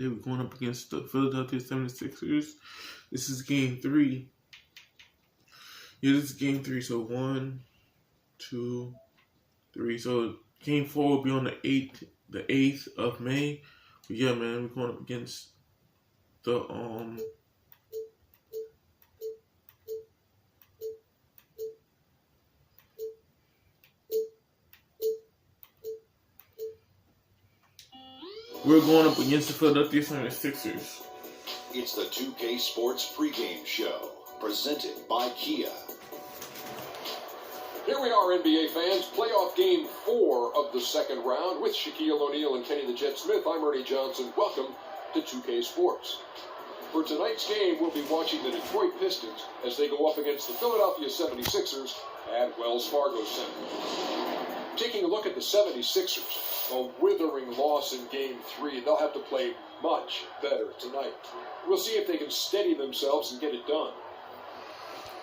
They were going up against the Philadelphia 76ers. This is game 3. Yeah, this is game 3. So 1, 2, 3. So game 4 will be on the 8th of May. But yeah, man, we're going up against the we're going up against the Philadelphia 76ers. It's the 2K Sports pregame show, presented by Kia. Here we are, NBA fans. Playoff game 4 of the second round with Shaquille O'Neal and Kenny the Jet Smith. I'm Ernie Johnson. Welcome to 2K Sports. For tonight's game, we'll be watching the Detroit Pistons as they go up against the Philadelphia 76ers at Wells Fargo Center. Taking a look at the 76ers, a withering loss in Game 3. They'll have to play much better tonight. We'll see if they can steady themselves and get it done.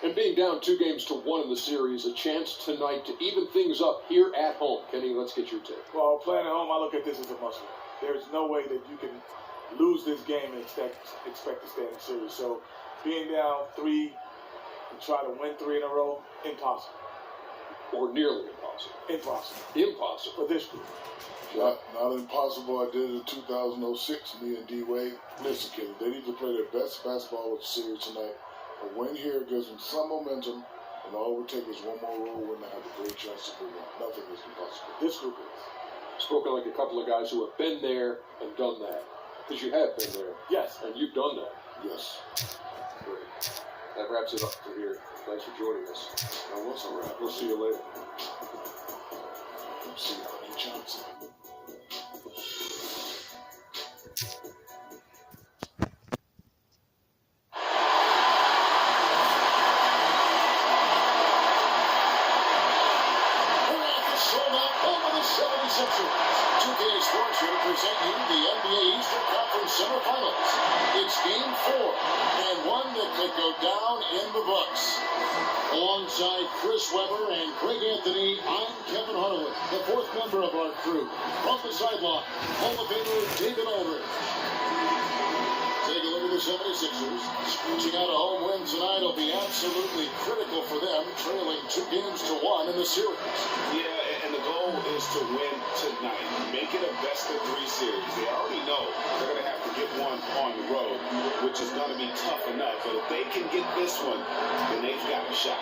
And being down 2-1 in the series, a chance tonight to even things up here at home. Kenny, let's get your take. Well, playing at home, I look at this as a must-win. There's no way that you can lose this game and expect to stay in the series. So being down 3 and try to win 3 in a row, impossible. Or nearly impossible. Impossible. Impossible. For this group. Not impossible. I did it in 2006, me and D-Wade. Listen, kid, they need to play their best basketball with the series tonight. A win here gives them some momentum, and all it would take is one more road win to have a great chance to move on. Nothing is impossible. This group is. Spoken like a couple of guys who have been there and done that. Because you have been there. Yes. And you've done that. Yes. Great. That wraps it up for here. Thanks for joining us. That was a wrap. We'll see you later. See you, Ernie Johnson. Present you the NBA Eastern Conference semifinals. It's Game 4, and one that could go down in the books. Alongside Chris Webber and Craig Anthony, I'm Kevin Harlan, the 4th member of our crew. From the sideline, Hall of Famer David Aldridge. Take a look at the 76ers. Scratching out a home win tonight will be absolutely critical for them, trailing 2-1 in the series. Yeah, and the goal is to win tonight. Make it a best-of-3 series. They already know they're going to have to get one on the road, which is going to be tough enough. But if they can get this one, then they've got a shot.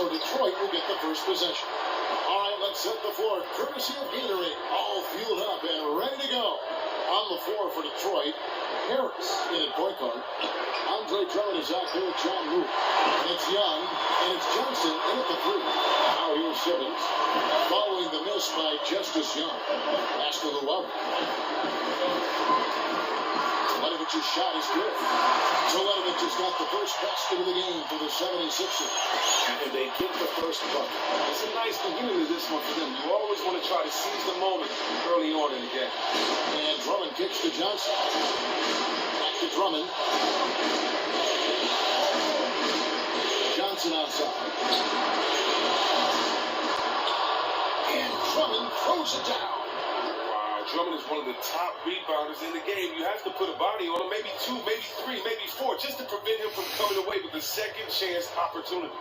Detroit will get the first possession. All right, let's set the floor. Courtesy of Gatorade, all fueled up and ready to go. On the floor for Detroit, Harris in at point guard. Andre Drummond is out there with John Moore. And it's Young, and it's Johnson in at the 3. Now here's Simmons, following the miss by Justice Young. Pass to Luau. Teletovich's shot is good. Teletovic has got the first basket of the game for the 76ers. And they get the first bucket. It's a nice beginning to this one for them. You always want to try to seize the moment early on in the game. And Drummond kicks to Johnson. Back to Drummond. Johnson outside. And Drummond throws it down. Drummond is one of the top rebounders in the game. You have to put a body on him, maybe 2, maybe 3, maybe 4, just to prevent him from coming away with a second chance opportunity.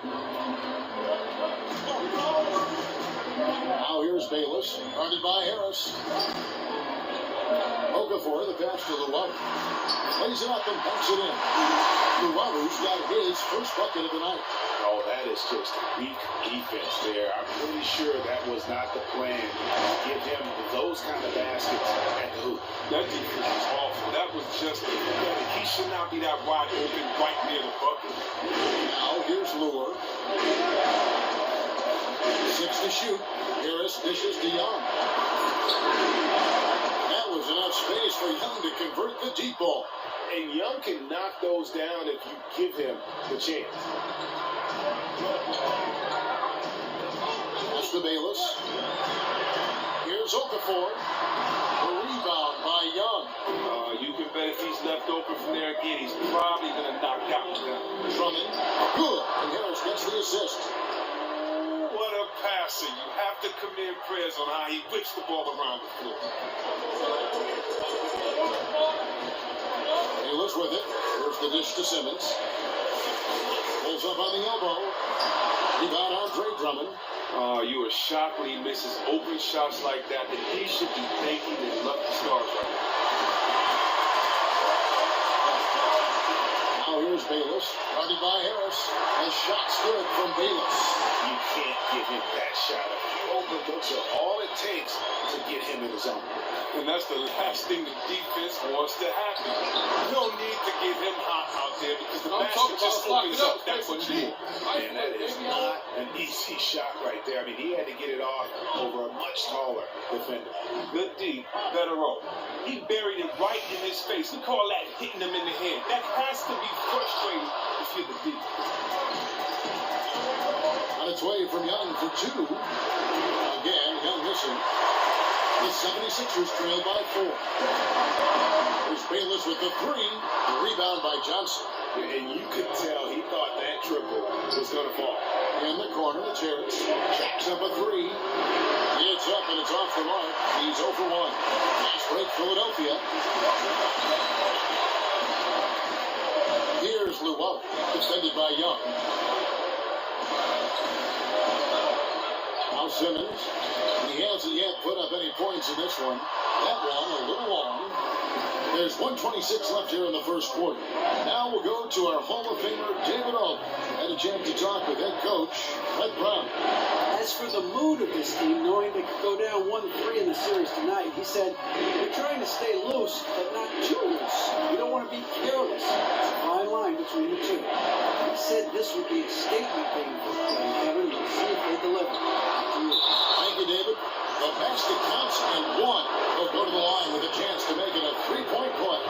Now here's Bayless, guarded by Harris. Okafor, the pass to Luau. Plays it up and punts it in. Luau's got his first bucket of the night. Oh, that is just weak defense there. I'm pretty sure that was not the plan. Give him those kind of baskets at the hoop. That defense was awful. That was just pathetic. He should not be that wide open right near the bucket. Now here's Lure. 6 to shoot. Harris dishes to Young. That was enough space for Young to convert the deep ball. And Young can knock those down if you give him the chance. That's the Bayless. Here's Okafor. The rebound by Young. You can bet if he's left open from there again, he's probably going to knock that one down. Drummond. Good. And Harris gets the assist. What a passer. You have to commend prayers on how he whips the ball around the floor. Bayless with it. Here's the dish to Simmons. Pulls up on the elbow. Rebound Andre Drummond. You are shocked when he misses open shots like that he should be thanking his lucky stars right now. Now here's Bayless. Guarded by Harris. A shot's good from Bayless. You can't give him that shot. A few open looks are all it takes to get him in the zone. And that's the last thing the defense wants to happen. No need to get him hot out there because the basket just opens up that much more. And that is not an easy shot right there. I mean, he had to get it off over a much taller defender. Good D, better roll. He buried it right in his face. We call that hitting him in the head. That has to be frustrating if you're the D. On its way from Young for two. Again, Young missing. The 76ers trail by 4. Here's Bayless with the three. The rebound by Johnson. And you could tell he thought that triple was going to fall. In the corner, it's Harris. Jacks up a three. It's up and it's off the mark. He's 0 for 1. Fast break, Philadelphia. Here's Luau, defended by Young. Now Simmons. He hasn't yet put up any points in this one. That one a little long. There's 1:26 left here in the first quarter. Now we'll go to our Hall of Famer, David Aldridge. Had a chance to talk with head coach Red Brown. As for the mood of this team, knowing they could go down 1-3 in the series tonight, he said, we're trying to stay loose, but not too loose. We don't want to be careless. It's a fine line between the two. He said this would be a statement game for Kevin. We'll see if they deliver. Thank you, David. The basket counts and one. They'll go to the line with a chance to make it a three-point play.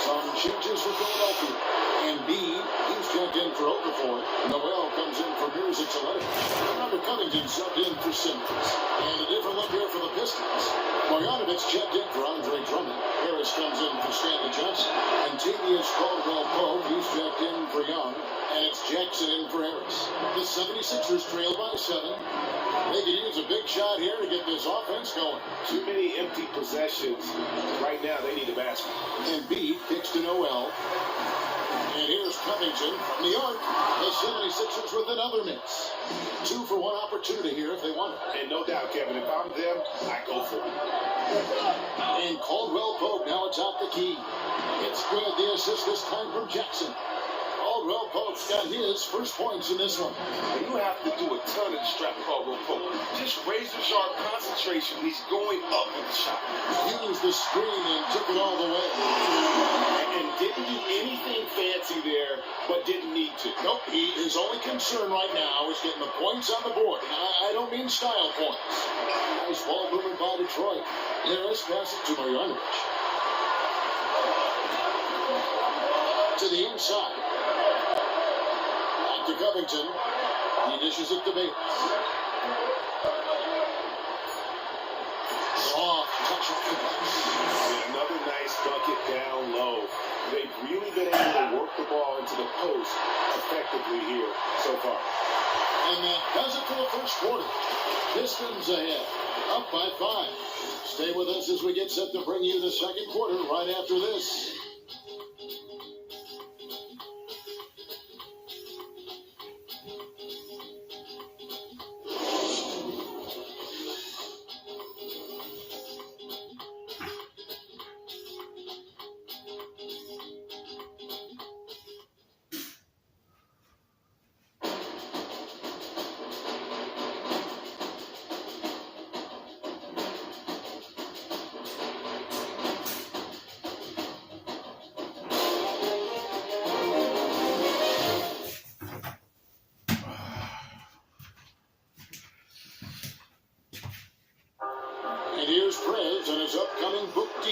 Some changes for Philadelphia. Embiid, he's checked in for Okafor. Noel comes in for Mirzic Celebrity. Robert Covington subbed in for Simmons. And a different look here for the Pistons. Marjanovic checked in for Andre Drummond. Harris comes in for Stanley Johnson. And Tavius Caldwell-Pope, he's checked in for Young. And it's Jackson in for Harris. The 76ers trail by 7. They could use a big shot here to get this offense going. Too many empty possessions. Right now, they need a basket. Embiid kicks to Noel. And here's Covington from the arc. The 76ers with another miss. 2 for 1 opportunity here if they want it. And no doubt, Kevin, if I'm them, I go for it. And Caldwell-Pope now atop the key. It's good. The assist this time from Jackson. Caldwell-Pope's got his first points in this one. You have to do a ton of distract Caldwell-Pope. Just razor sharp concentration. He's going up with the shot. Used the screen and took it all the way. And didn't do anything fancy there, but didn't need to. Nope, his only concern right now is getting the points on the board. And I don't mean style points. Nice ball movement by Detroit. Harris passes to Marjanovic. To the inside. Back to Covington. He dishes it to Bayless. Soft touch of the glass. Another nice bucket down low. They've really been able to work the ball into the post effectively here so far. And that does it for the first quarter. Pistons ahead, up by 5. Stay with us as we get set to bring you the second quarter right after this.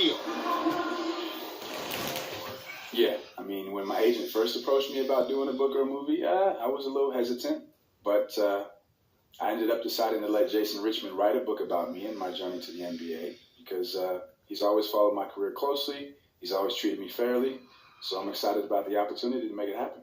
Shaquille. Yeah, I mean, when my agent first approached me about doing a book or a movie, I was a little hesitant, but I ended up deciding to let Jason Richmond write a book about me and my journey to the NBA because he's always followed my career closely. He's always treated me fairly, so I'm excited about the opportunity to make it happen.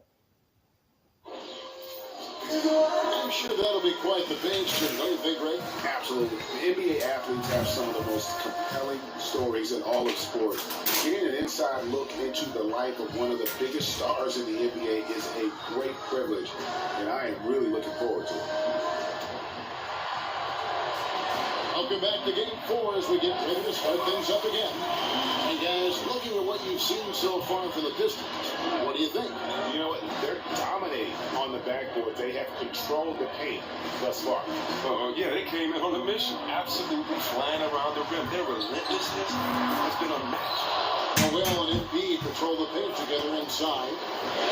I'm sure that'll be quite the page turn, don't you think, Ray? Absolutely. The NBA athletes have some of the most compelling stories in all of sports. Getting an inside look into the life of one of the biggest stars in the NBA is a great privilege, and I am really looking forward to it. Welcome back to Game 4 as we get ready to start things up again. And guys, looking at what you've seen so far from the Pistons, what do you think? You know what? They're dominating on the backboard. They have controlled the paint thus far. Yeah, they came in on a mission. Absolutely flying around the rim. Their relentlessness has been unmatched. Noel and Embiid patrol the paint together inside.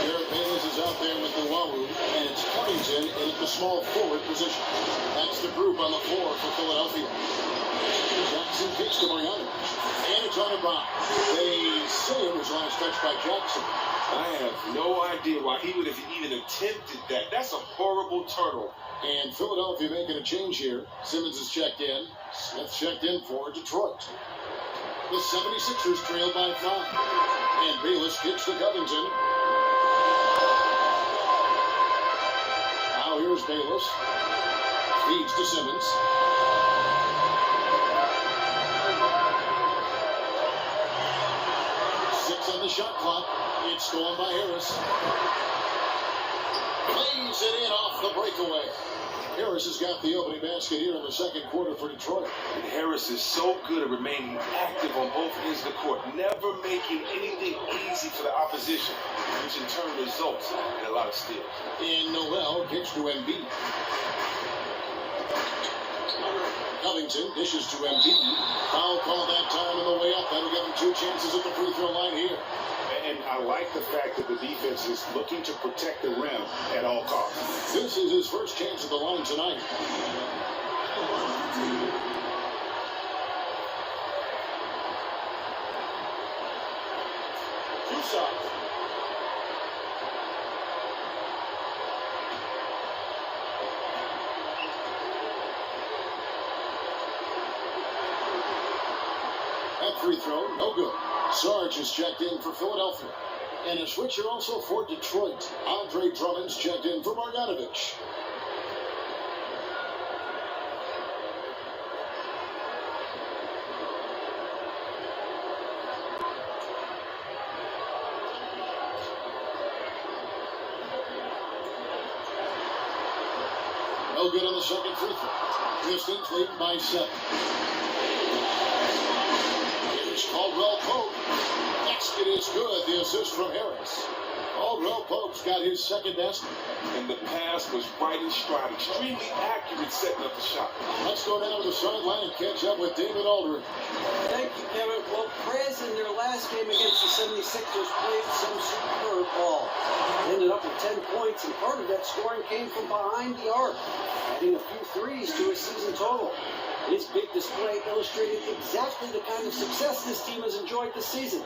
Jared Bayless is out there with Nuwawu, and it's Covington in at the small forward position. That's the group on the floor for Philadelphia. Jackson kicks to Marjanovic, and it's on a block. They say it was on a stretch by Jackson. I have no idea why he would have even attempted that. That's a horrible turnover. And Philadelphia making a change here. Simmons is checked in. Smith checked in for Detroit. The 76ers trail by 5. And Bayless kicks to Covington. Now here's Bayless. Feeds to Simmons. On the shot clock. It's stolen by Harris. Plays it in off the breakaway. Harris has got the opening basket here in the second quarter for Detroit. And Harris is so good at remaining active on both ends of the court, never making anything easy for the opposition, which in turn results in a lot of steals. And Noel kicks to Embiid. Covington dishes to Embiid. Foul call that time on the way up. That'll give him 2 chances at the free throw line here. And I like the fact that the defense is looking to protect the rim at all costs. This is his first chance at the line tonight. 2 shots. That free throw, no good. Sarge is checked in for Philadelphia. And a switcher also for Detroit. Andre Drummond's checked in for Marjanovic. No good on the second free throw. Pistons lead by 7. Here's Caldwell Pope. Basket is good. The assist from Harris. Caldwell Pope's got his second basket. And the pass was right in stride. Extremely accurate setting up the shot. Let's go down to the sideline and catch up with David Aldridge. Thank you, Kevin. Well, Prez in their last game against the 76ers played some superb ball. They ended up with 10 points, and part of that scoring came from behind the arc, adding a few threes to his season total. His big display illustrated exactly the kind of success this team has enjoyed this season.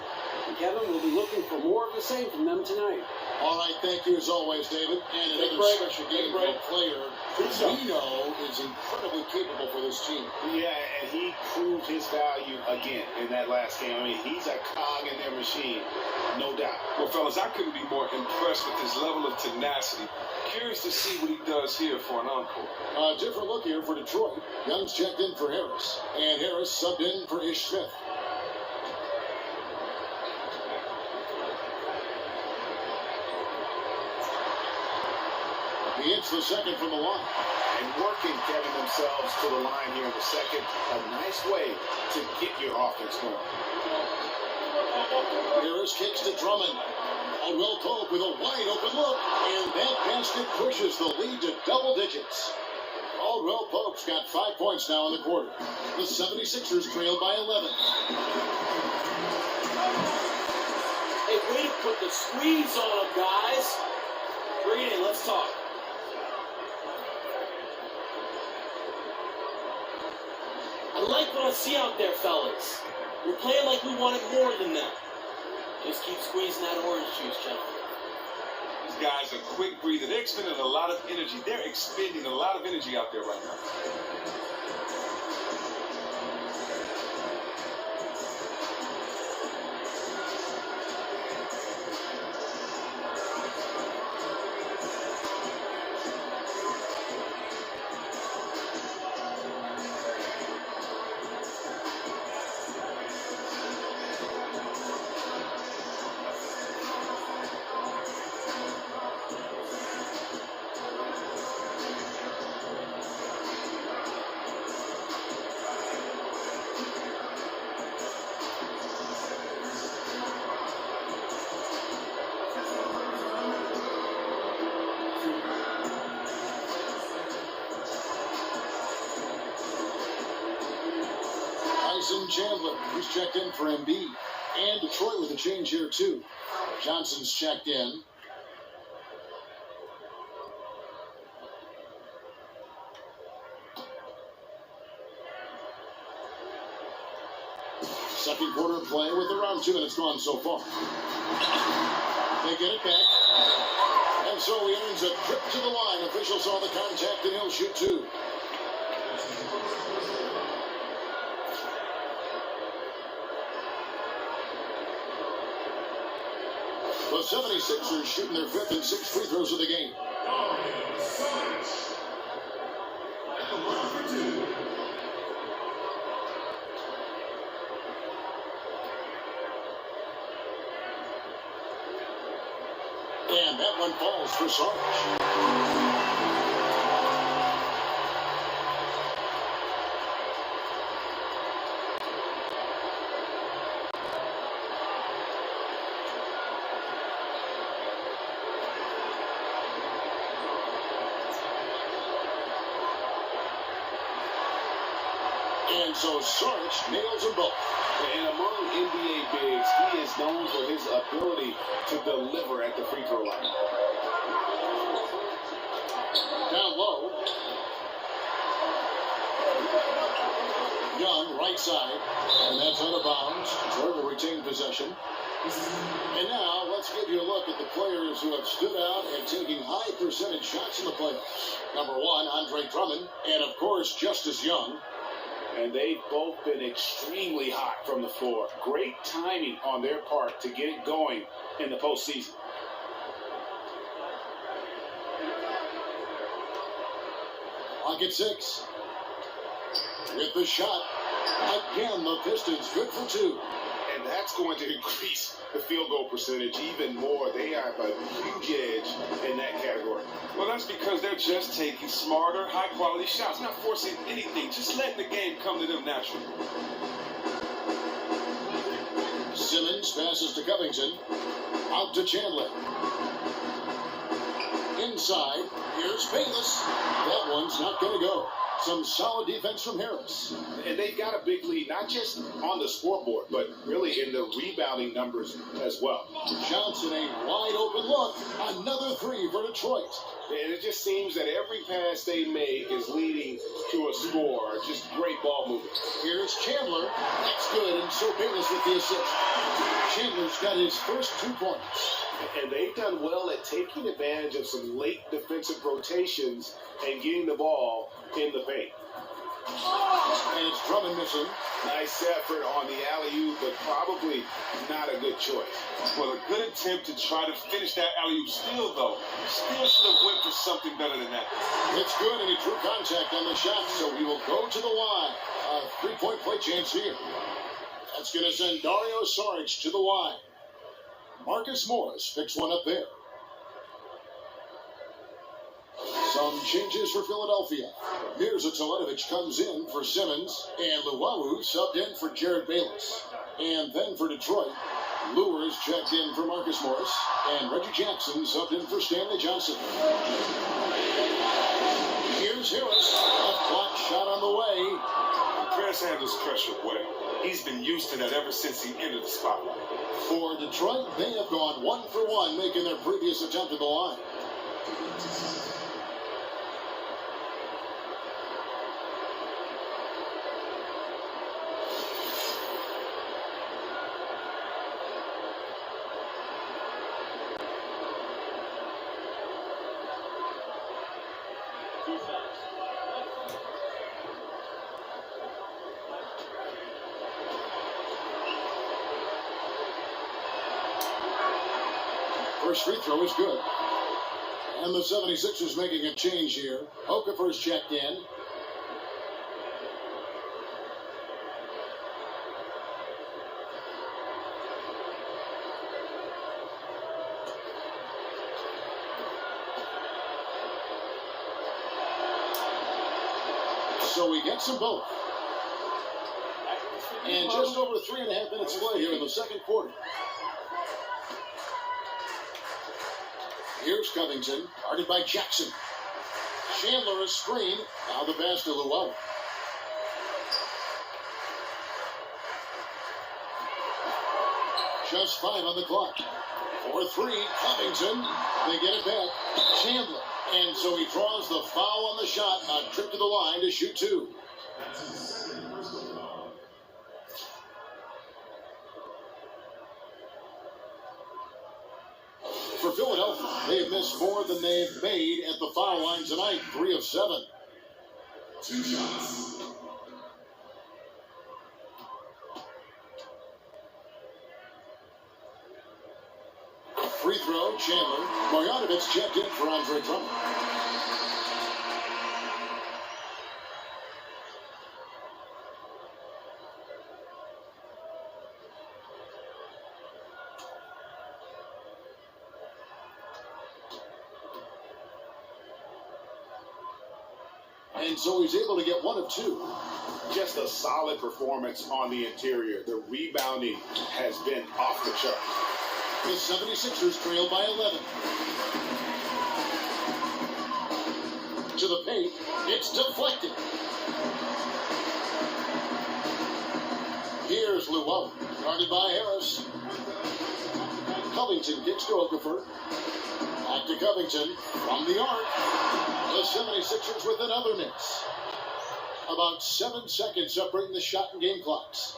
And Kevin will be looking for more of the same from them tonight. All right, thank you as always, David. And another special game for a player who we know is incredibly capable for this team. Yeah, and he proved his value again in that last game. I mean, he's a cog in their machine, no doubt. Well, fellas, I couldn't be more impressed with his level of tenacity. Curious to see what he does here for an encore. A different look here for Detroit. Young's checked in for Harris, and Harris subbed in for Ish Smith. He hits the second from the line. And working, getting themselves to the line here in the second. A nice way to get your offense going. Harris kicks to Drummond. Caldwell Pope with a wide open look. And that basket pushes the lead to double digits. Caldwell Pope's got 5 points now in the quarter. The 76ers trail by 11. Hey, way to put the squeeze on them, guys. Bring it in. Let's talk. I like what I see out there, fellas. We're playing like we wanted more than that. Just keep squeezing that orange juice, gentlemen. These guys are quick breathing. They're expending a lot of energy. They're expending a lot of energy out there right now. Tyson Chandler, who's checked in for Embiid. And Detroit with a change here, too. Johnson's checked in. Second quarter play with around 2 minutes gone so far. They get it back. And so he earns a trip to the line. Officials saw the contact and he'll shoot 2. The 76ers shooting their 5th and 6th free throws of the game. And that one falls for Sarge. And so Sarge nails them both. And among NBA bigs, he is known for his ability to deliver at the free throw line. Down low. Young, right side. And that's out of bounds. Detroit will retain possession. And now, let's give you a look at the players who have stood out and taking high percentage shots in the playoffs. Number 1, Andre Drummond. And, of course, Justice Young. And they've both been extremely hot from the floor. Great timing on their part to get it going in the postseason. Clock at 6. With the shot. Again, the Pistons good for 2. And that's going to increase the field goal percentage even more. They have a huge edge in that category. Well, that's because they're just taking smarter, high-quality shots, not forcing anything, just letting the game come to them naturally. Simmons passes to Covington. Out to Chandler. Inside. Here's Bayless. That one's not going to go. Some solid defense from Harris. And they've got a big lead, not just on the scoreboard, but really in the rebounding numbers as well. Johnson, a wide open look. Another 3 for Detroit. And it just seems that every pass they make is leading to a score. Just great ball movement. Here's Chandler. That's good. And so Bayless with the assist. Chandler's got his first 2 points. And they've done well at taking advantage of some late defensive rotations and getting the ball in the paint. And it's Drummond missing. Nice effort on the alley-oop, but probably not a good choice. Well, a good attempt to try to finish that alley-oop steal, though. Still should have went for something better than that. It's good, and he drew contact on the shot, so he will go to the line. A 3-point play chance here. That's going to send Dario Saric to the line. Marcus Morris picks one up there. Some changes for Philadelphia. Mirza Teletovic comes in for Simmons, and Luwawu subbed in for Jared Bayless. And then for Detroit, Lewis checked in for Marcus Morris, and Reggie Jackson subbed in for Stanley Johnson. Here's Harris, a block shot on the way. Harris handles pressure well. He's been used to that ever since he entered the spotlight. For Detroit, they have gone 1 for 1, making their previous attempt at the line. First free throw is good. And the 76ers making a change here. Okafor's checked in. So we get them both. And just over 3.5 minutes to play here in the second quarter. Here's Covington, guarded by Jackson. Chandler a screen. Now the pass to Luau. Just 5 on the clock. 4-3, Covington. They get it back. Chandler. And so he draws the foul on the shot. A trip to the line to shoot 2. For Philadelphia, they've missed more than they've made at the foul line tonight. 3 of 7. 2 shots. Free throw, Chandler. Marjanovic checked in for Andre Drummond. And so he's able to get 1 of 2. Just a solid performance on the interior. The rebounding has been off the chart. The 76ers trail by 11. To the paint. It's deflected. Here's Luau, guarded by Harris. Covington kicks to Okafor. Back to Covington from the arc. The 76ers with another miss. About 7 seconds separating the shot and game clocks.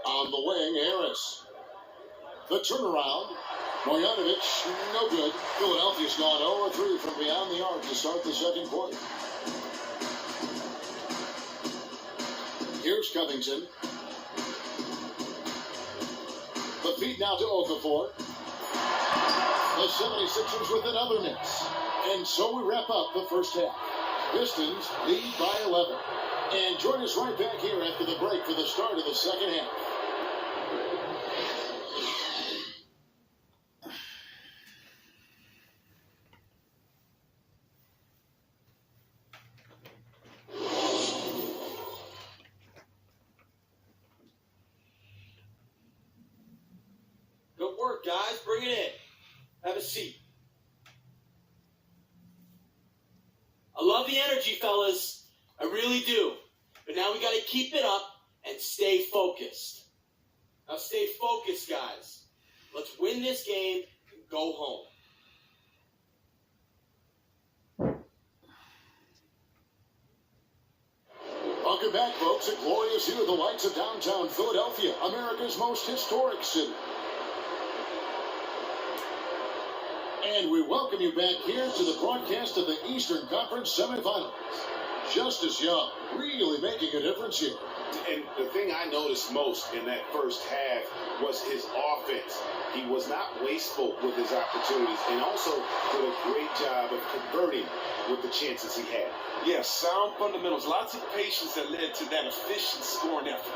On the wing, Harris. The turnaround. Marjanovic, no good. Philadelphia's gone 0-3 from beyond the arc to start the second quarter. Here's Covington. The feed now to Okafor. The 76ers with another miss. And so we wrap up the first half. Pistons lead by 11. And join us right back here after the break for the start of the second half. Good work, guys. Bring it in. Have a seat. I love the energy, fellas. I really do. But now we got to keep it up and stay focused. Now stay focused, guys. Let's win this game and go home. Welcome back, folks. A glorious view of the lights of downtown Philadelphia, America's most historic city. And we welcome you back here to the broadcast of the Eastern Conference semifinals. Justice Young really making a difference here. And the thing I noticed most in that first half was his offense. He was not wasteful with his opportunities and also did a great job of converting with the chances he had. Yeah, sound fundamentals. Lots of patience that led to that efficient scoring effort.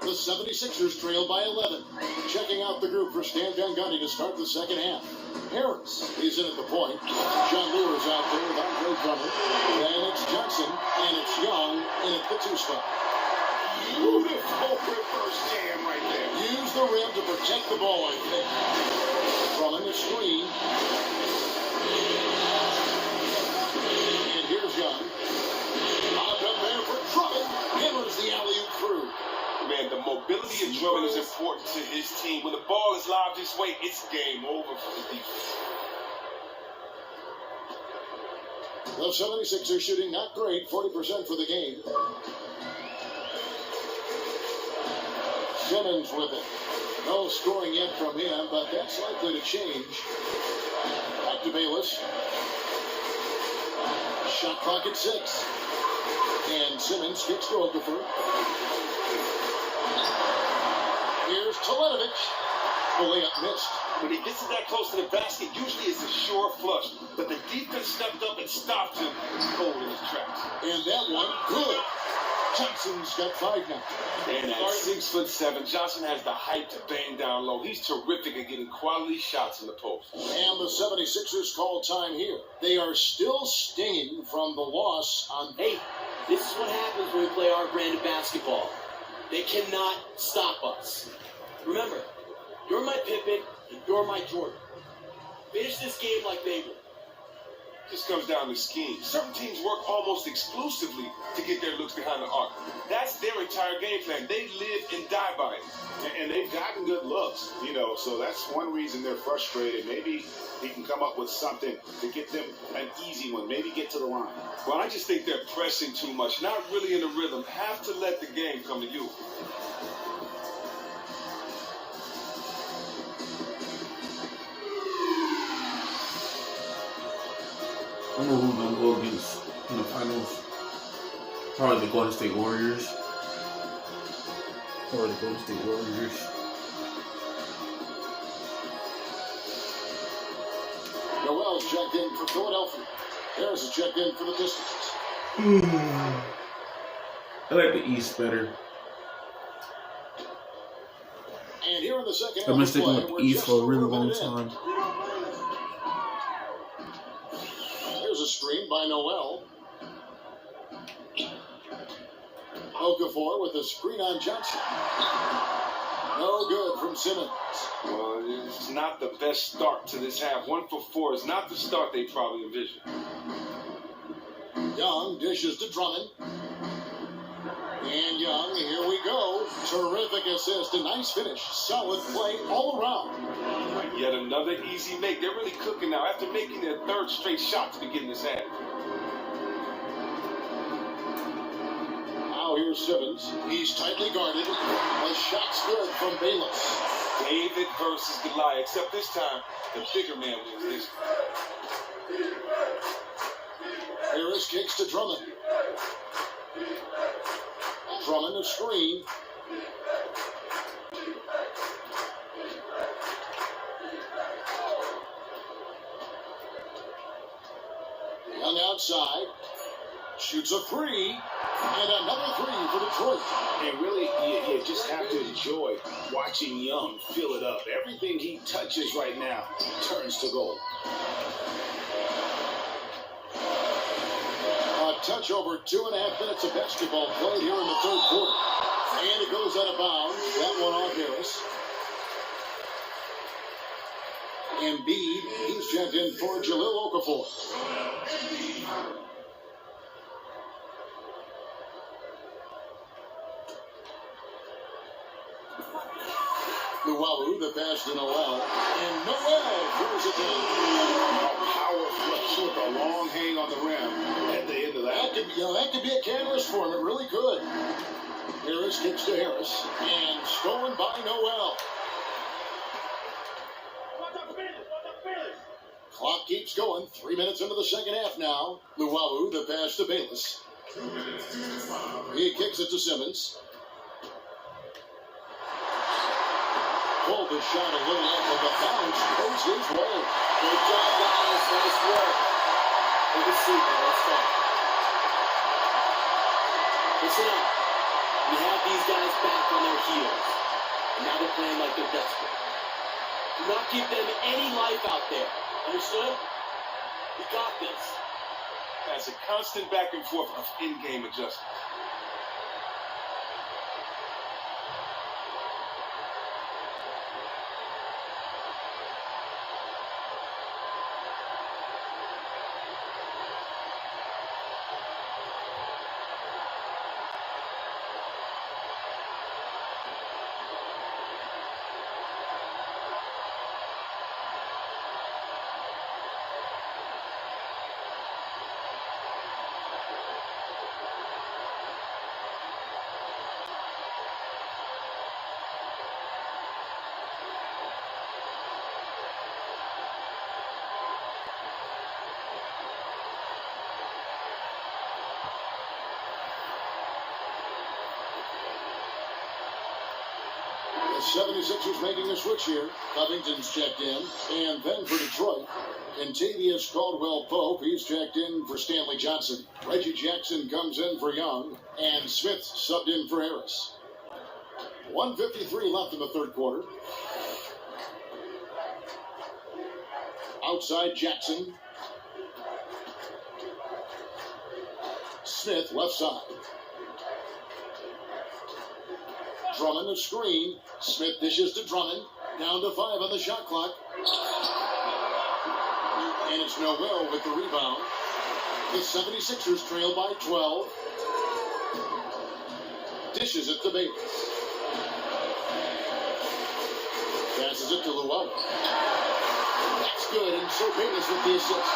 The 76ers trail by 11. Checking out the group for Stan Van Gundy to start the second half. Harris is in at the point. John Lewis out there with Andre Drummond. And it's Johnson, and it's Young in at the 2 spot. Beautiful reverse jam right there. Use the rim to protect the ball, I think. Drummond the screen. And here's Young. Popped up there for Drummond. Hammers the alley-oop through. Man, the mobility of Drummond is important to his team. When the ball is lobbed this way, it's game over for the defense. The 76ers shooting not great, 40% for the game. Simmons with it. No scoring yet from him, but that's likely to change. Back to Bayless. Shot clock at 6. And Simmons kicks to Okafor. Here's Teletovic. The layup missed. When he gets that close to the basket, usually it's a sure flush. But the defense stepped up and stopped him cold in his tracks. And that one, good. Johnson's got 5 now. And at 6'7", Johnson has the height to bang down low. He's terrific at getting quality shots in the post. And the 76ers call time here. They are still stinging from the loss on... Hey, this is what happens when we play our brand of basketball. They cannot stop us. Remember, you're my Pippen and you're my Jordan. Finish this game like they would. Just comes down to scheme. Certain teams work almost exclusively to get their looks behind the arc. That's their entire game plan. They live and die by it. And they've gotten good looks, you know, so that's one reason they're frustrated. Maybe he can come up with something to get them an easy one, maybe get to the line. Well, I just think they're pressing too much, not really in the rhythm. Have to let the game come to you. I don't know who's gonna go against in the finals. Probably the Golden State Warriors. Noel's checked in for Philadelphia. Harris is checked in for the Pistons. I like the East better. And here in the second I've been sticking with the we're East just for a really over long minute in. time. There's a screen by Noel. Okafor with a screen on Johnson. No good from Simmons. Well, it's not the best start to this half. 1 for 4 is not the start they probably envisioned. Young dishes to Drummond. And Young, here we go. Terrific assist, a nice finish. Solid play all around. Yet another easy make. They're really cooking now after making their third straight shot to begin this half. Now here's Simmons. He's tightly guarded. The shot's good from Bayless. David versus Goliath, except this time, the bigger man wins this. Harris kicks to Drummond. Drummond a screen. Young outside. Shoots a three. And another three for Detroit. And really, you just have to enjoy watching Young fill it up. Everything he touches right now turns to gold. A touch over 2.5 minutes of basketball played here in the third quarter. And it goes out of bounds. That one off Harris. Embiid, he's checked in for Jahlil Okafor. Luwawu, the pass to Noel. And Noel throws it down. A power flush with a long hang on the rim at the end of that. That could be a canvas for him. It really could. Harris kicks to Harris. And stolen by Noel. Clock keeps going. 3 minutes into the second half now. Luwawu, the pass to Bayless. He kicks it to Simmons. Pulled the shot a little off of the bounce. Goes his way. Good job, guys. Nice work. Take a seat, man. Let's go. Listen up. We have these guys back on their heels. And now they're playing like they're desperate. Do not give them any life out there. Understood? We got this. That's a constant back and forth of in-game adjustments. The 76ers making a switch here. Covington's checked in. And then for Detroit, Kentavious Caldwell-Pope. He's checked in for Stanley Johnson. Reggie Jackson comes in for Young. And Smith subbed in for Harris. 1:53 left in the third quarter. Outside Jackson. Smith left side. Drummond a screen. Smith dishes to Drummond. Down to 5 on the shot clock. And it's Noel with the rebound. The 76ers trail by 12. Dishes it to Bayless. Passes it to Llewellyn. That's good, and so Bayless with the assist.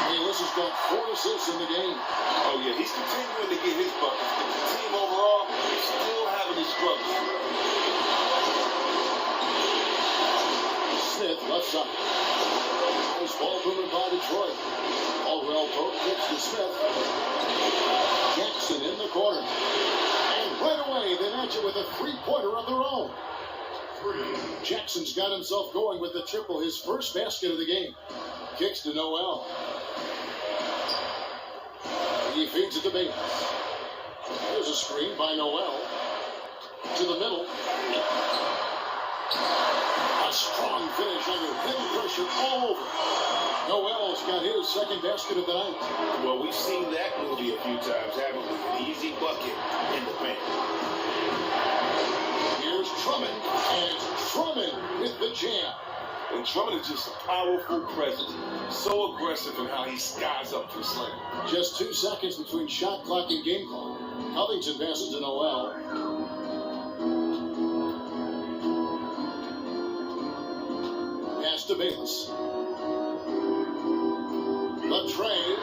Bayless has got 4 assists in the game. Oh, yeah, he's continuing to get his buckets. But the team overall is still having his struggles. Smith left side. Nice ball movement by Detroit. Caldwell-Pope kicks to Smith. Jackson in the corner. And right away, they match it with a three-pointer of their own. Jackson's got himself going with the triple, his first basket of the game. Kicks to Noel. He feeds it to Bayless. There's a screen by Noel. To the middle. A strong finish under heavy pressure all over. Noel's got his second basket of the night. Well, we've seen that movie a few times, haven't we? An easy bucket in the paint. Here's Drummond, and it's Drummond with the jam. And Drummond is just a powerful presence. So aggressive in how he skies up to the slam. Just 2 seconds between shot clock and game clock. Covington passes to Noel. Pass to Bayless. The trade.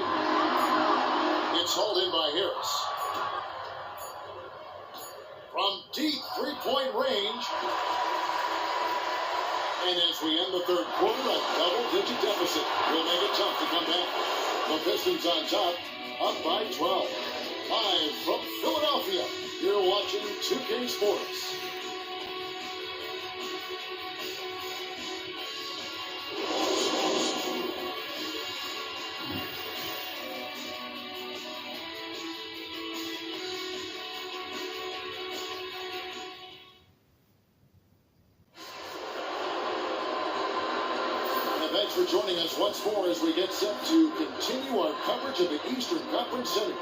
It's hauled in by Harris. From deep three-point range. And as we end the third quarter, a double-digit deficit will make it tough to come back. The Pistons on top, up by 12. Live from Philadelphia, you're watching 2K Sports. Thanks for joining us once more as we get set to continue our coverage of the Eastern Conference Series.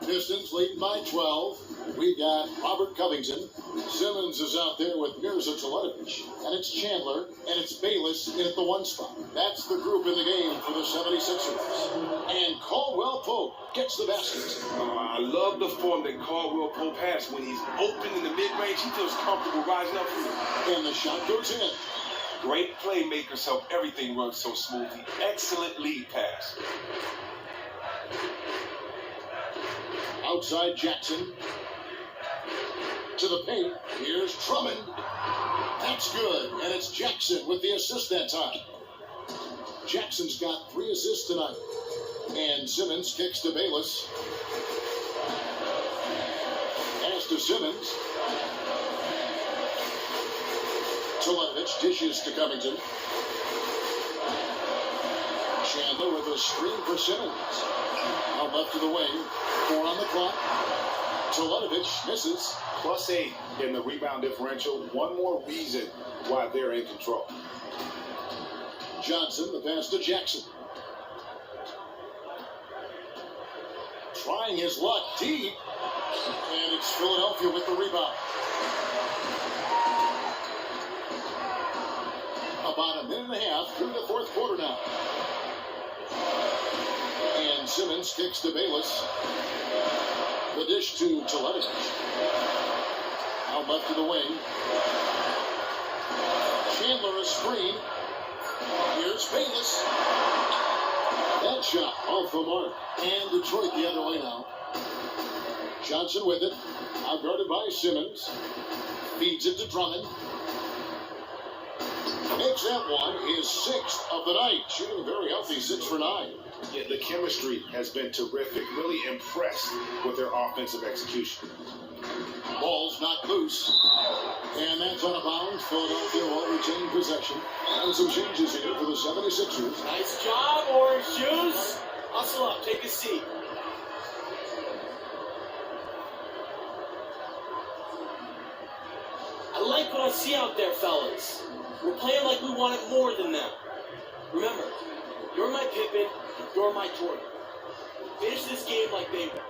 Pistons leading by 12. We've got Robert Covington. Simmons is out there with Mirza Teletovic. And it's Chandler, and it's Bayless in at the 1 spot. That's the group in the game for the 76ers. And Caldwell-Pope gets the basket. I love the form that Caldwell-Pope has. When he's open in the mid-range, he feels comfortable rising up from it. And the shot goes in. Great playmakers help everything run so smoothly. Excellent lead pass. Outside Jackson. To the paint. Here's Drummond. That's good. And it's Jackson with the assist that time. Jackson's got 3 assists tonight. And Simmons kicks to Bayless. Pass to Simmons. Teletovic dishes to Covington. Chandler with a screen for Simmons. Out left to the wing. 4 on the clock. Teletovic misses. +8 in the rebound differential. One more reason why they're in control. Johnson, the pass to Jackson. Trying his luck deep. And it's Philadelphia with the rebound. About a minute and a half through the fourth quarter now. And Simmons kicks to Bayless. The dish to Teletovic. Out left to the wing. Chandler a screen. Here's Bayless. That shot off the mark. And Detroit the other way now. Johnson with it. Outguarded by Simmons. Feeds it to Drummond. Makes that one his 6th of the night. Shooting very healthy, 6 for 9. Yeah, the chemistry has been terrific. Really impressed with their offensive execution. Ball's knocked loose. And that's out of bounds. Philadelphia will retain possession. And some changes here for the 76ers. Nice job, Orange Juice. Hustle up, take a seat. I like what I see out there, fellas. We're playing like we wanted more than them. Remember, you're my Pippen, you're my Jordan. Finish this game like they were.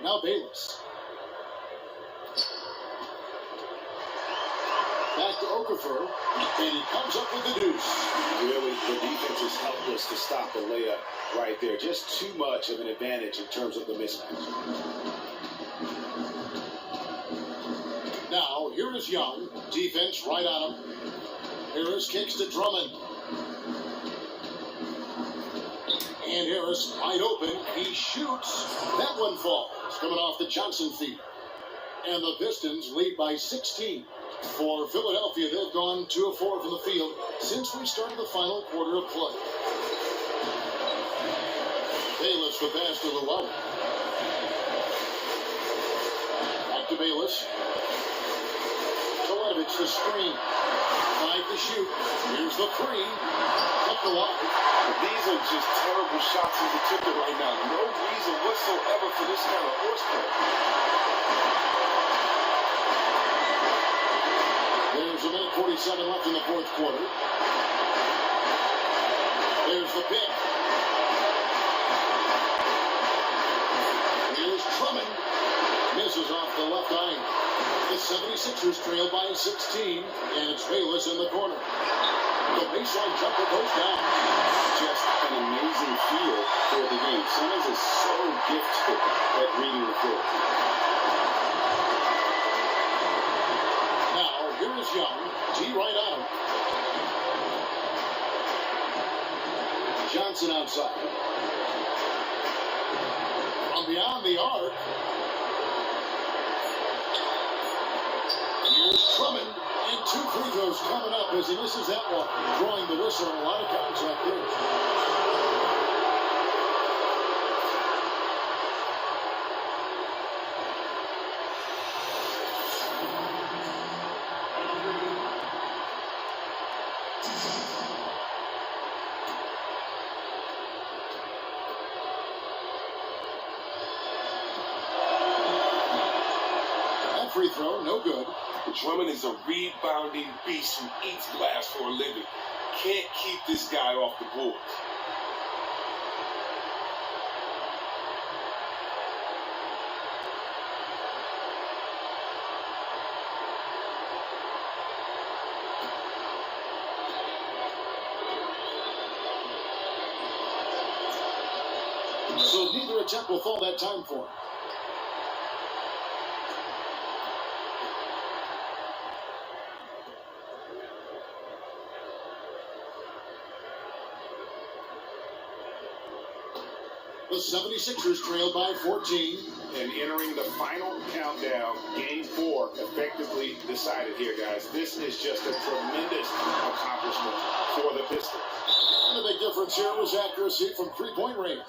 Now Bayless. Back to Okafor, and he comes up with the deuce. Really, the defense is helpless to stop the layup right there. Just too much of an advantage in terms of the mismatch. Now, here is Young. Defense right on him. Harris kicks to Drummond. And Harris wide open. He shoots. That one falls. Coming off the Johnson feed. And the Pistons lead by 16. For Philadelphia, they've gone 2 of 4 from the field since we started the final quarter of play. Bayless the pass to Llewellyn. Back to Bayless. Teletovic the screen. 5 to shoot. Here's the 3. Up the wide. These are just terrible shots in the ticket right now. No reason whatsoever for this kind of horseplay. There's a minute 47 left in the fourth quarter. There's the pick. Here's Drummond. Misses off the left eye. The 76ers trail by 16, and it's Bayless in the corner. The baseline jumper goes down. Just an amazing feel for the game. Simmons is so gifted at reading the floor. Now, here is Young. T right on him. Johnson outside. From beyond the arc. Here's Drummond. And 2 free throws coming up as he misses that one. Drawing the whistle and a lot of contact there. Free throw, no good. Drummond is a rebounding beast who eats glass for a living. Can't keep this guy off the board. So neither attempt will fall that time for him. The 76ers trailed by 14. And entering the final countdown, Game 4 effectively decided here, guys. This is just a tremendous accomplishment for the Pistons. And the big difference here was accuracy from three-point range.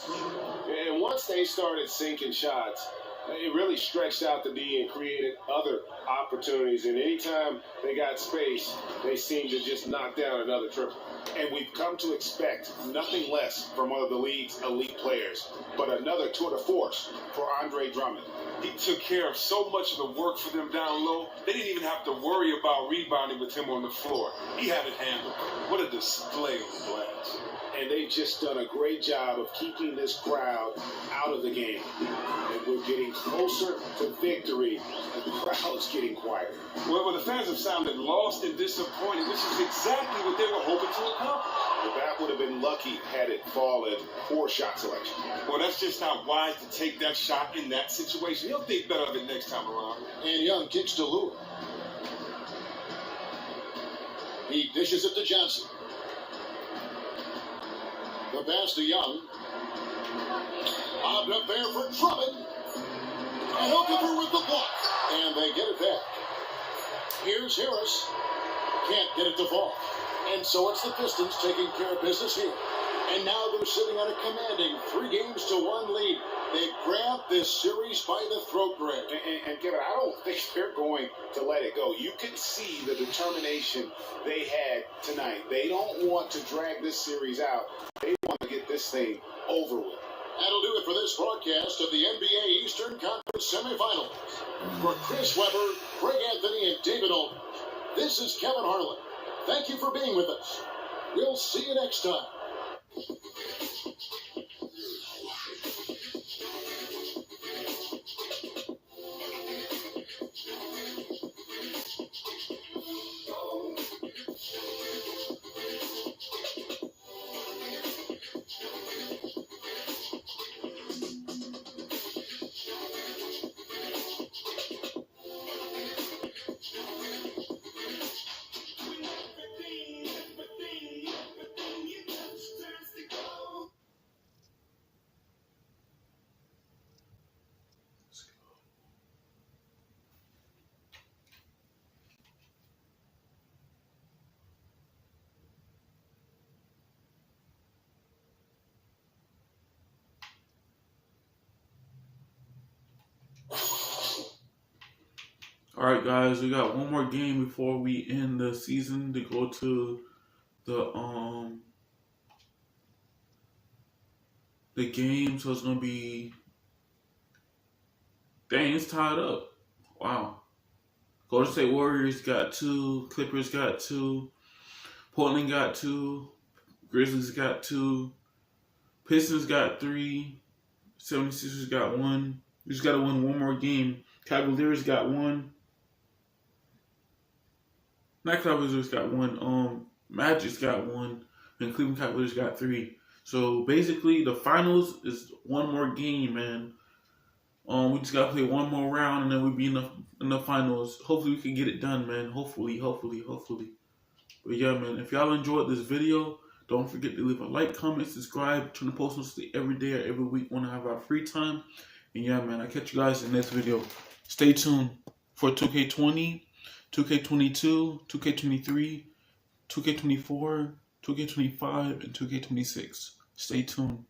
And once they started sinking shots, it really stretched out the D and created other opportunities. And anytime they got space, they seemed to just knock down another triple. And we've come to expect nothing less from one of the league's elite players, but another tour de force for Andre Drummond. He took care of so much of the work for them down low, they didn't even have to worry about rebounding with him on the floor. He had it handled. What a display on the glass. And they've just done a great job of keeping this crowd out of the game. And we're getting closer to victory. The crowd's getting quieter. Well, the fans have sounded lost and disappointed, which is exactly what they were hoping to accomplish. But that would have been lucky had it fallen. Poor shot selection. Well, that's just not wise to take that shot in that situation. He'll think better of it next time around. And Young kicks to Lure. He dishes it to Johnson. The pass to Young. Bobbed up there for Drummond. And Okafor with the block. And they get it back. Here's Harris. Can't get it to fall. And so it's the Pistons taking care of business here. And now they're sitting on a commanding 3-1 lead. They grabbed this series by the throat, Greg. And Kevin, I don't think they're going to let it go. You can see the determination they had tonight. They don't want to drag this series out. They want to get this thing over with. That'll do it for this broadcast of the NBA Eastern Conference Semifinals. For Chris Webber, Greg Anthony, and David Olden, this is Kevin Harlan. Thank you for being with us. We'll see you next time. All right, guys, we got one more game before we end the season to go to the game. So it's gonna be, dang, it's tied up. Wow. Golden State Warriors got 2, Clippers got 2, Portland got 2, Grizzlies got 2, Pistons got 3, 76ers got 1. We just gotta win one more game. Cavaliers got 1. Not Cavaliers got 1. Magic's got 1, and Cleveland Cavaliers got 3. So basically, the finals is one more game, man. We just gotta play one more round, and then we'll be in the finals. Hopefully, we can get it done, man. Hopefully. But yeah, man, if y'all enjoyed this video, don't forget to leave a like, comment, subscribe, turn the post notifications every day or every week when I have our free time. And yeah, man, I'll catch you guys in the next video. Stay tuned for 2K20, 2K22, 2K23, 2K24, 2K25, and 2K26. Stay tuned.